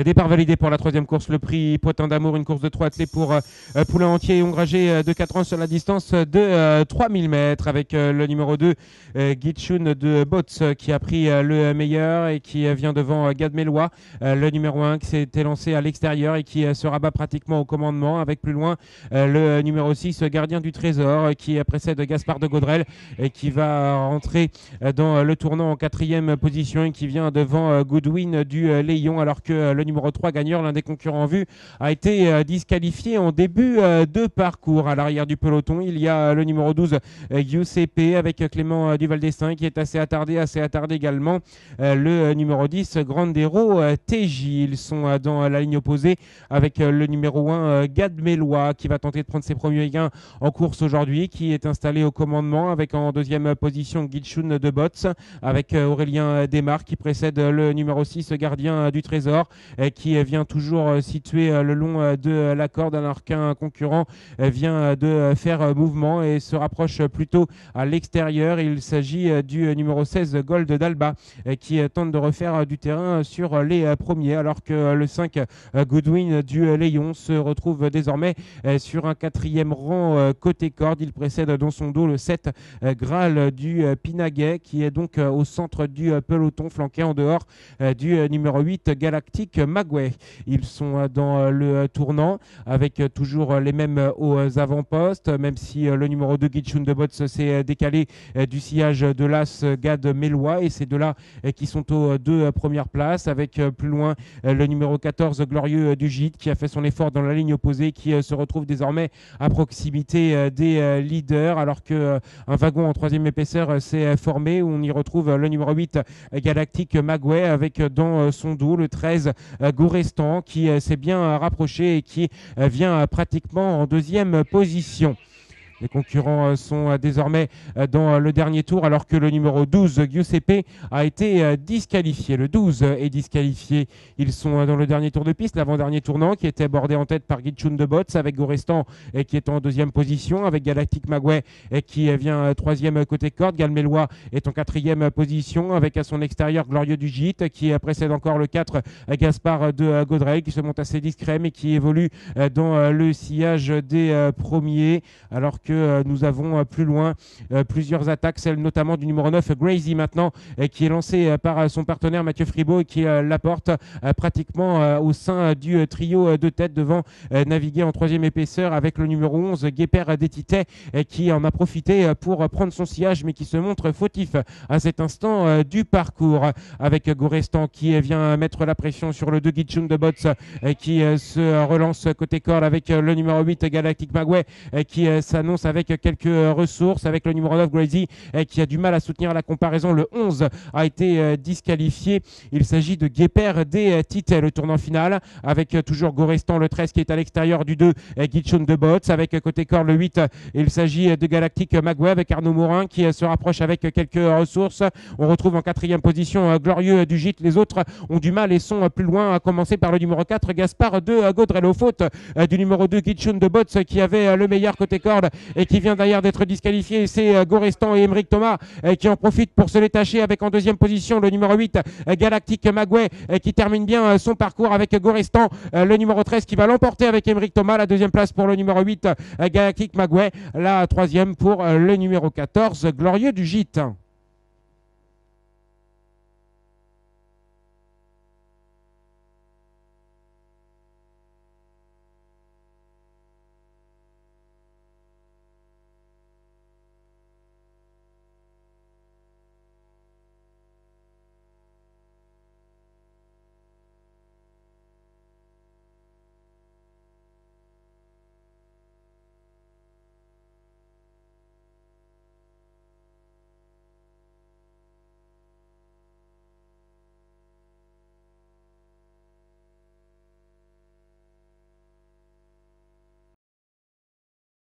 Départ validé pour la troisième course, le prix Poitin d'Amour, une course de 3 attelés pour Poulain Entier et Ongragé de 4 ans sur la distance de 3000 mètres avec le numéro 2, Gitchun de Bots qui a pris le meilleur et qui vient devant Gad Mélois, le numéro 1 qui s'était lancé à l'extérieur et qui se rabat pratiquement au commandement avec plus loin le numéro 6, Gardien du Trésor qui précède Gaspard de Gaudrel et qui va rentrer dans le tournant en quatrième position et qui vient devant Goodwin du Léon alors que le numéro 3 gagneur, l'un des concurrents en vue, a été disqualifié en début de parcours. À l'arrière du peloton, il y a le numéro 12, UCP, avec Clément Duval-Destin qui est assez attardé également. Le numéro 10, Grandero TJ. Ils sont dans la ligne opposée avec le numéro 1, Gad Mélois, qui va tenter de prendre ses premiers gains en course aujourd'hui, qui est installé au commandement avec en deuxième position Gitchun de Bots, avec Aurélien Desmar qui précède le numéro 6, Gardien du Trésor, qui vient toujours situé le long de la corde alors qu'un concurrent vient de faire mouvement et se rapproche plutôt à l'extérieur. Il s'agit du numéro 16, Gold d'Alba, qui tente de refaire du terrain sur les premiers alors que le 5, Goodwin du Léon, se retrouve désormais sur un quatrième rang côté corde. Il précède dans son dos le 7, Graal du Pinaguet, qui est donc au centre du peloton, flanqué en dehors du numéro 8, Galactic Magway. Ils sont dans le tournant avec toujours les mêmes aux avant-postes, même si le numéro 2, Gitchun de Bots, s'est décalé du sillage de l'As Gad Mélois, et c'est de là qui sont aux deux premières places avec plus loin le numéro 14, Glorieux du Gîte, qui a fait son effort dans la ligne opposée, qui se retrouve désormais à proximité des leaders alors qu'un wagon en troisième épaisseur s'est formé où on y retrouve le numéro 8, Galactic Magway, avec dans son dos le 13, Gorestan, qui s'est bien rapproché et qui vient pratiquement en deuxième position. Les concurrents sont désormais dans le dernier tour alors que le numéro 12, Giuseppe, a été disqualifié. Le 12 est disqualifié. Ils sont dans le dernier tour de piste, l'avant-dernier tournant qui était bordé en tête par Gitchun de Bots avec Gorestan qui est en deuxième position, avec Galactic Magway qui vient troisième côté corde. Galmélois est en quatrième position avec à son extérieur Glorieux du Gîte qui précède encore le 4, Gaspard de Gaudrel, qui se monte assez discret mais qui évolue dans le sillage des premiers alors que nous avons plus loin plusieurs attaques, celle notamment du numéro 9, Grazy maintenant, qui est lancée par son partenaire Mathieu Fribaud et qui l'apporte pratiquement au sein du trio de tête devant naviguer en troisième épaisseur avec le numéro 11, Guépère Détitet, qui en a profité pour prendre son sillage mais qui se montre fautif à cet instant du parcours, avec Gorestan qui vient mettre la pression sur le 2, Gitchun de Bots, qui se relance côté corde avec le numéro 8, Galactic Magway, qui s'annonce avec quelques ressources, avec le numéro 9, Grazy, qui a du mal à soutenir la comparaison. Le 11 a été disqualifié. Il s'agit de Guépère des Tités, le tournant final, avec toujours Gorestan, le 13, qui est à l'extérieur du 2, Gitchun de Bots, avec côté corps le 8, il s'agit de Galactic Magway avec Arnaud Morin qui se rapproche avec quelques ressources. On retrouve en quatrième position Glorieux du Gîte. Les autres ont du mal et sont plus loin, à commencer par le numéro 4, Gaspard de Gaudrel, aux fautes du numéro 2, Gitchun de Bots, qui avait le meilleur côté corde et qui vient d'ailleurs d'être disqualifié. C'est Gorestan et Émeric Thomas qui en profitent pour se détacher avec en deuxième position le numéro 8, Galactic Magway, qui termine bien son parcours avec Gorestan, le numéro 13 qui va l'emporter avec Émeric Thomas. La deuxième place pour le numéro 8, Galactic Magway, la troisième pour le numéro 14, Glorieux du Gîte.